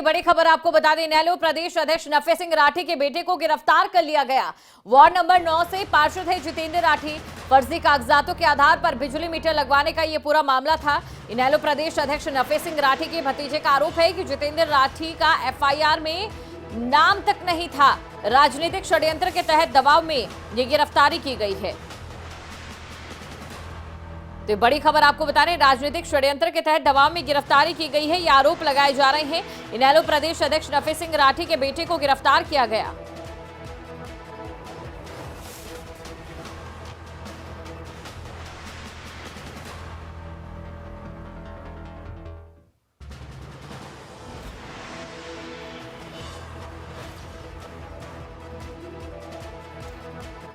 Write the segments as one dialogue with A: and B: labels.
A: बड़ी खबर आपको बता दें, इनेलो प्रदेश अध्यक्ष नफे सिंह राठी के बेटे को गिरफ्तार कर लिया गया। वार्ड नंबर 9 से पार्षद है जितेंद्र राठी। फर्जी कागजातों के आधार पर बिजली मीटर लगवाने का यह पूरा मामला था। इनेलो प्रदेश अध्यक्ष नफे सिंह राठी के भतीजे का आरोप है कि जितेंद्र राठी का एफआईआर में नाम तक नहीं था। राजनीतिक षड्यंत्र के तहत दबाव में यह गिरफ्तारी की गई है। तो बड़ी खबर आपको बता रहे हैं, राजनीतिक षड्यंत्र के तहत दबाव में गिरफ्तारी की गई है। ये आरोप लगाए जा रहे हैं। इनेलो प्रदेश अध्यक्ष नफे सिंह राठी के बेटे को गिरफ्तार किया गया।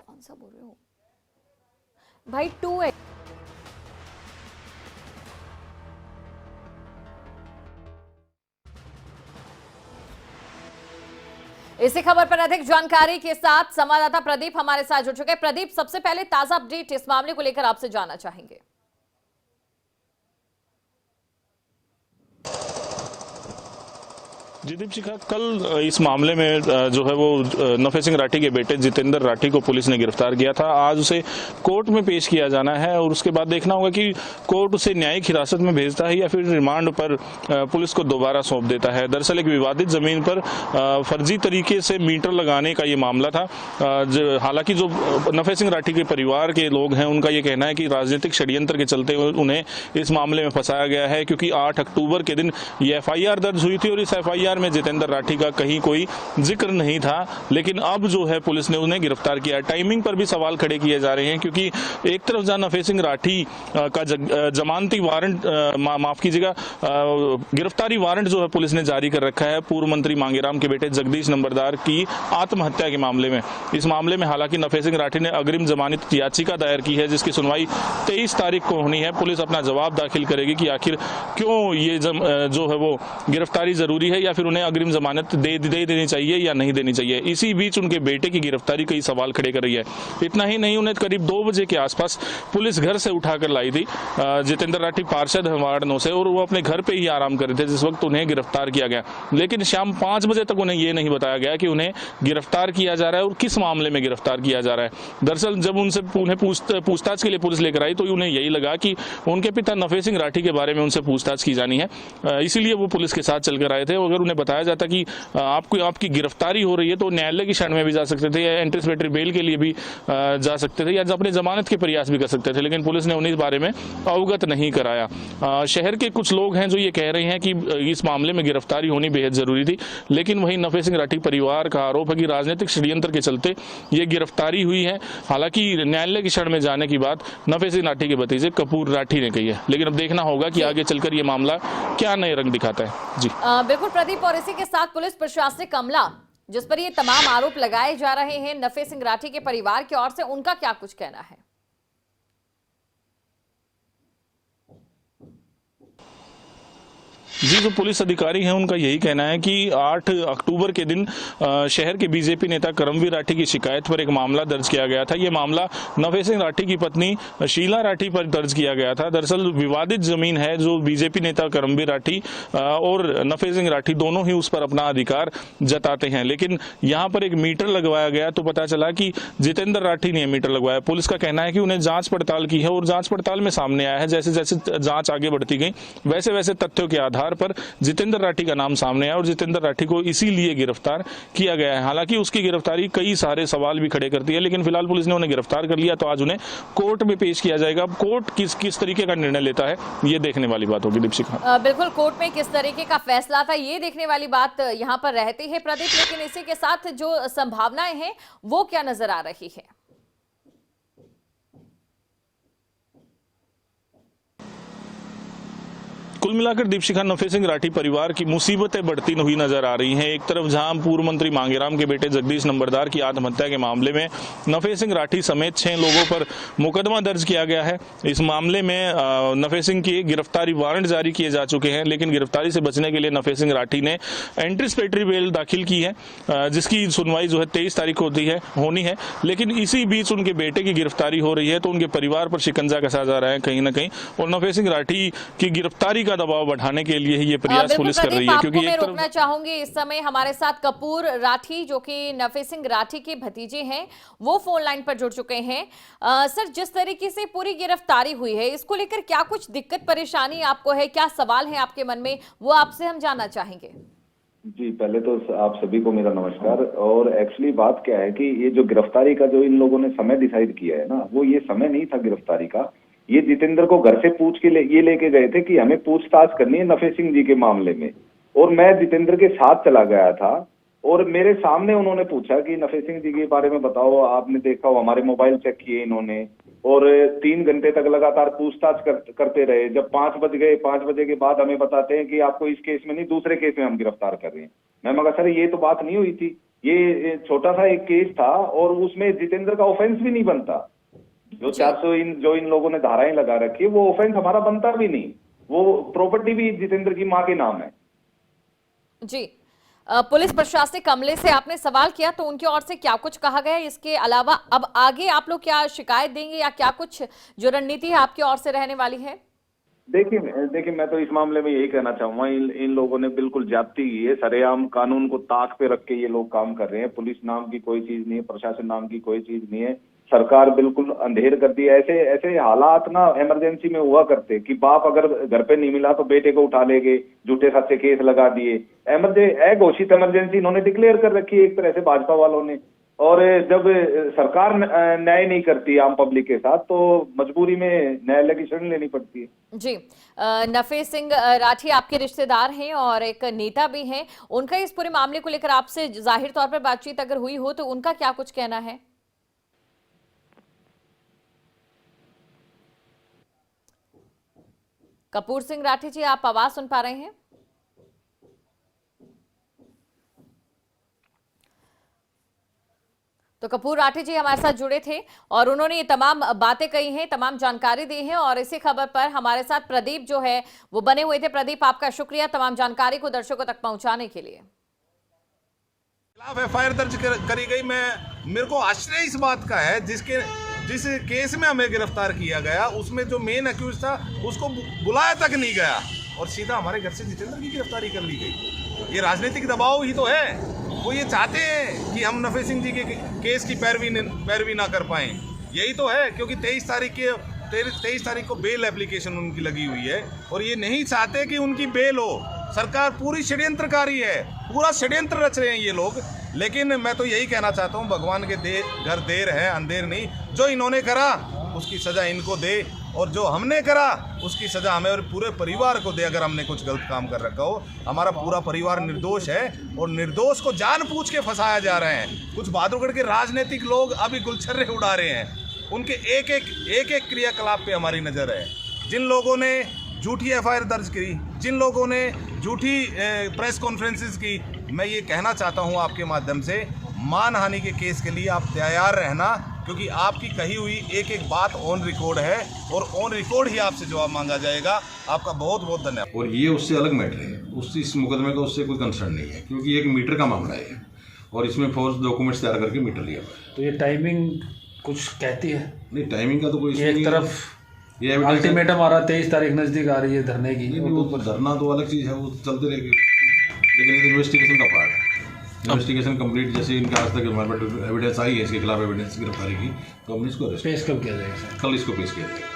A: कौन सा बोल रहे हो भाई? 2 है। इसी खबर पर अधिक जानकारी के साथ संवाददाता प्रदीप हमारे साथ जुड़ चुके हैं। प्रदीप, सबसे पहले ताजा अपडेट इस मामले को लेकर आपसे जानना चाहेंगे।
B: जी दीपशिखा, कल इस मामले में जो है वो नफे सिंह राठी के बेटे जितेंद्र राठी को पुलिस ने गिरफ्तार किया था। आज उसे कोर्ट में पेश किया जाना है और उसके बाद देखना होगा कि कोर्ट उसे न्यायिक हिरासत में भेजता है या फिर रिमांड पर पुलिस को दोबारा सौंप देता है। दरअसल एक विवादित जमीन पर फर्जी तरीके से मीटर लगाने का ये मामला था। हालांकि जो नफे सिंह राठी के परिवार के लोग हैं उनका ये कहना है कि राजनीतिक षड्यंत्र के चलते उन्हें इस मामले में फंसाया गया है, क्योंकि 8 अक्टूबर के दिन ये एफआईआर दर्ज हुई थी और इस एफआईआर में जितेंद्र राठी का कहीं कोई जिक्र नहीं था। लेकिन अब जो है पुलिस ने उन्हें गिरफ्तार किया। टाइमिंग पर भी सवाल खड़े किए जा रहे हैं, क्योंकि एक तरफ जहां नफे सिंह राठी का जमानती वारंट माफ कीजिएगा गिरफ्तारी वारंट जो है पुलिस ने जारी कर रखा है पूर्व मंत्री मांगेराम के बेटे जगदीश नंबरदार की आत्महत्या के मामले में। इस मामले में हालांकि नफे सिंह राठी ने अग्रिम जमानत याचिका दायर की है, जिसकी सुनवाई 23 तारीख को होनी है। पुलिस अपना जवाब दाखिल करेगी कि आखिर क्यों ये जो है वो गिरफ्तारी जरूरी है या फिर उन्हें अग्रिम जमानत दे देनी चाहिए या नहीं देनी चाहिए। इसी बीच उनके बेटे की गिरफ्तारी कई सवाल खड़े कर रही है। इतना ही नहीं, उन्हें करीब 2 बजे के आसपास पुलिस घर से उठाकर लाई थी। जितेंद्र राठी पार्षद है वार्ड 9 से और वो अपने घर पे ही आराम कर रहे थे जिस वक्त उन्हें गिरफ्तार किया गया। लेकिन शाम 5 बजे तक उन्हें ये नहीं बताया गया कि उन्हें गिरफ्तार किया जा रहा है और किस मामले में गिरफ्तार किया जा रहा है। दरअसल जब उन्हें पूछताछ के लिए पुलिस लेकर आई तो उन्हें यही लगा कि उनके पिता नफे सिंह राठी के बारे में उनसे पूछताछ की जानी है, इसीलिए वो पुलिस के साथ चलकर आए थे। अगर उन्हें बताया जाता कि आपकी गिरफ्तारी हो रही है तो न्यायालय की शरण में भी जा सकते थे या एंटीसिपेटरी बेल के लिए भी जा सकते थे या अपने जमानत के प्रयास भी कर सकते थे, लेकिन पुलिस ने उन्हें इस बारे में अवगत नहीं कराया। शहर के कुछ लोग हैं जो ये कह रहे हैं कि इस मामले में गिरफ्तारी होनी बेहद जरूरी थी, लेकिन वहीं नफे सिंह राठी परिवार का आरोप है कि राजनीतिक षड्यंत्र के चलते ये गिरफ्तारी हुई है। हालांकि न्यायालय की शरण में जाने की बात नफे सिंह राठी के भतीजे कपूर राठी ने कही है, लेकिन अब देखना होगा कि आगे चलकर ये मामला क्या नए रंग दिखाता है। जी
A: बिल्कुल प्रदीप, और इसी के साथ पुलिस प्रशासनिक अमला जिस पर ये तमाम आरोप लगाए जा रहे हैं नफे सिंह राठी के परिवार की ओर से, उनका क्या कुछ कहना है?
B: जी, जो पुलिस अधिकारी हैं उनका यही कहना है कि 8 अक्टूबर के दिन शहर के बीजेपी नेता करमवीर राठी की शिकायत पर एक मामला दर्ज किया गया था। ये मामला नफे सिंह राठी की पत्नी शीला राठी पर दर्ज किया गया था। दरअसल विवादित जमीन है जो बीजेपी नेता करमवीर राठी और नफे सिंह राठी दोनों ही उस पर अपना अधिकार जताते हैं, लेकिन यहाँ पर एक मीटर लगवाया गया तो पता चला कि जितेंद्र राठी ने मीटर लगवाया। पुलिस का कहना है कि उन्हें जांच पड़ताल की है और जांच पड़ताल में सामने आया है, जैसे जैसे जांच आगे बढ़ती गई वैसे वैसे तथ्यों के आधार पर जितेंद्र राठी का नाम सामने आया और जितेंद्र राठी को इसीलिए गिरफ्तार किया गया है। हालांकि उसकी गिरफ्तारी कई सारे सवाल भी खड़े करती है, लेकिन फिलहाल पुलिस ने उन्हें गिरफ्तार कर लिया तो आज उन्हें कोर्ट में पेश किया जाएगा। अब कोर्ट किस तरीके का निर्णय लेता है ये देखने वाली बात होगी दीपशिखा।
A: बिल्कुल, कोर्ट में किस तरीके का फैसला था ये देखने वाली बात यहाँ पर रहती है प्रदीप, लेकिन इसी के साथ जो संभावनाएं हैं वो क्या नजर आ रही है?
B: कुल मिलाकर दीपशिखा नफे सिंह राठी परिवार की मुसीबतें बढ़ती हुई नजर आ रही हैं। एक तरफ जहां पूर्व मंत्री मांगेराम के बेटे जगदीश नंबरदार की आत्महत्या के मामले में नफे सिंह राठी समेत 6 लोगों पर मुकदमा दर्ज किया गया है। इस मामले में नफे सिंह की गिरफ्तारी वारंट जारी किए जा चुके हैं, लेकिन गिरफ्तारी से बचने के लिए नफे सिंह राठी ने एंटीसिपेटरी बेल दाखिल की है, जिसकी सुनवाई जो है 23 तारीख को होनी है। लेकिन इसी बीच उनके बेटे की गिरफ्तारी हो रही है तो उनके परिवार पर शिकंजा कसा जा रहा है कहीं ना कहीं, और नफे सिंह राठी की गिरफ्तारी का दबाव बढ़ाने के लिए ही ये प्रयास
A: बिल्कुल
B: पुलिस कर
A: प्रदीप,
B: रही है,
A: आपको
B: क्योंकि
A: मैं
B: एक
A: रोकना
B: तरफ
A: चाहूंगी। इस समय हमारे साथ कपूर राठी जो कि नफे सिंह राठी के भतीजे हैं, वो फोन लाइन पर जुड़ चुके हैं। सर, जिस तरीके से पूरी गिरफ्तारी हुई है, इसको लेकर क्या कुछ दिक्कत परेशानी आपको है, क्या सवाल है आपके मन में, वो आपसे हम जानना चाहेंगे।
C: जी, पहले तो आप सभी को मेरा नमस्कार। और एक्चुअली बात क्या है कि ये जो गिरफ्तारी का जो इन लोगों ने समय डिसाइड किया है ना, वो ये समय नहीं था गिरफ्तारी का। ये जितेंद्र को घर से पूछ के ये लेके गए थे कि हमें पूछताछ करनी है नफे सिंह जी के मामले में, और मैं जितेंद्र के साथ चला गया था। और मेरे सामने उन्होंने पूछा कि नफे सिंह जी के बारे में बताओ, आपने देखा हो, हमारे मोबाइल चेक किए इन्होंने, और 3 घंटे तक लगातार पूछताछ करते रहे। जब 5 बज गए, 5 बजे के बाद हमें बताते हैं कि आपको इस केस में नहीं, दूसरे केस में हम गिरफ्तार कर रहे हैं। मैं मगर सर ये तो बात नहीं हुई थी, ये छोटा सा एक केस था और उसमें जितेंद्र का ऑफेंस भी नहीं बनता। जो 400 जो इन लोगों ने धाराएं लगा रखी है, वो ऑफेंस हमारा बनता भी नहीं। वो प्रॉपर्टी भी जितेंद्र की माँ के नाम है।
A: जी, पुलिस प्रशासनिक अमले से आपने सवाल किया तो उनकी ओर से क्या कुछ कहा गया? इसके अलावा अब आगे आप लोग क्या शिकायत देंगे या क्या कुछ जो रणनीति है आपकी ओर से रहने वाली है?
C: देखिए मैं तो इस मामले में यही कहना चाहूंगा, इन लोगों ने बिल्कुल ज्यादती की है। सरेआम कानून को ताक पे रख के ये लोग काम कर रहे हैं। पुलिस नाम की कोई चीज नहीं है, प्रशासन नाम की कोई चीज नहीं है। सरकार बिल्कुल अंधेर कर दी है। ऐसे हालात ना इमरजेंसी में हुआ करते कि बाप अगर घर पे नहीं मिला तो बेटे को उठा ले गए, झूठे सच्चे केस लगा दिए। घोषित इमरजेंसी इन्होंने डिक्लेयर कर रखी है एक तरह से भाजपा वालों ने। और जब सरकार न्याय नहीं करती आम पब्लिक के साथ, तो मजबूरी में न्यायालय की शरण लेनी पड़ती है।
A: जी, नफे सिंह राठी आपके रिश्तेदार हैं और एक नेता भी हैं। उनका इस पूरे मामले को लेकर आपसे जाहिर तौर पर बातचीत अगर हुई हो तो उनका क्या कुछ कहना है? कपूर सिंह राठी जी, आप आवाज सुन पा रहे हैं? तो कपूर राठी जी हमारे साथ जुड़े थे और उन्होंने ये तमाम बातें कही हैं, तमाम जानकारी दी है। और इसी खबर पर हमारे साथ प्रदीप जो है वो बने हुए थे। प्रदीप, आपका शुक्रिया तमाम जानकारी को दर्शकों तक पहुंचाने के लिए।
D: खिलाफ एफआईआर दर्ज करी गई। मेरे को आश्चर्य इस बात का है, जिस केस में हमें गिरफ्तार किया गया उसमें जो मेन अक्यूज था उसको बुलाया तक नहीं गया और सीधा हमारे घर से जितेंद्र की गिरफ्तारी कर ली गई। ये राजनीतिक दबाव ही तो है। वो ये चाहते हैं कि हम नफे सिंह जी के केस की पैरवी ना कर पाएं। यही तो है, क्योंकि 23 तारीख को बेल एप्लीकेशन उनकी लगी हुई है और ये नहीं चाहते कि उनकी बेल हो। सरकार पूरी षड्यंत्रकारी है, पूरा षड्यंत्र रच रहे हैं ये लोग। लेकिन मैं तो यही कहना चाहता हूँ, भगवान के घर देर है अंधेर नहीं। जो इन्होंने करा उसकी सजा इनको दे और जो हमने करा उसकी सजा हमें और पूरे परिवार को दे। अगर हमने कुछ गलत काम कर रखा हो, हमारा पूरा परिवार निर्दोष है और निर्दोष को जानबूझ के फंसाया जा रहे हैं। कुछ बहादुरगढ़ के राजनीतिक लोग अभी गुलछर्रे उड़ा रहे हैं। उनके एक एक क्रियाकलाप पे हमारी नज़र है। जिन लोगों ने झूठी एफआईआर दर्ज की, जिन लोगों ने झूठी प्रेस कॉन्फ्रेंसेस की, मैं ये कहना चाहता हूँ आपके माध्यम से, मानहानि के केस के लिए आप तैयार रहना, क्योंकि आपकी कही हुई एक एक बात ऑन रिकॉर्ड है और ऑन रिकॉर्ड ही आपसे जवाब मांगा जाएगा। आपका बहुत बहुत धन्यवाद।
E: और ये उससे अलग मैटर है, इस मुकदमे का उससे कोई कंसर्न नहीं है, क्योंकि एक मीटर का मामला है और इसमें फोर्स डॉक्यूमेंट्स तैयार करके मीटर लिया हुआ है।
F: तो ये टाइमिंग कुछ कहती है?
E: नहीं, टाइमिंग का तो कोई
F: एक तरफ ये अल्टीमेटम आ रहा, 23 तारीख नज़दीक आ रही है धरने की।
E: वो धरना तो अलग चीज़ है, वो चलते रहेगी, लेकिन ये तो इन्वेस्टिगेशन का पार्ट है। इन्वेस्टिगेशन कंप्लीट, जैसे इनके आज तक हमारे पास एविडेंस आई है इसके खिलाफ, एविडेंस गिरफ्तारी की, तो हमने इसको
F: पेश कब किया जाएगा?
E: कल इसको पेश किया जाएगा।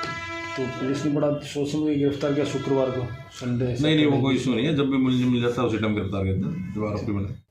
F: तो पुलिस ने बड़ा शोषण में गिरफ्तार किया शुक्रवार को, संडे।
E: नहीं, वो कोई इशू नहीं है। जब भी मुझे मिल जाता है उसी टाइम गिरफ्तार करता है, जो आरोपी बने।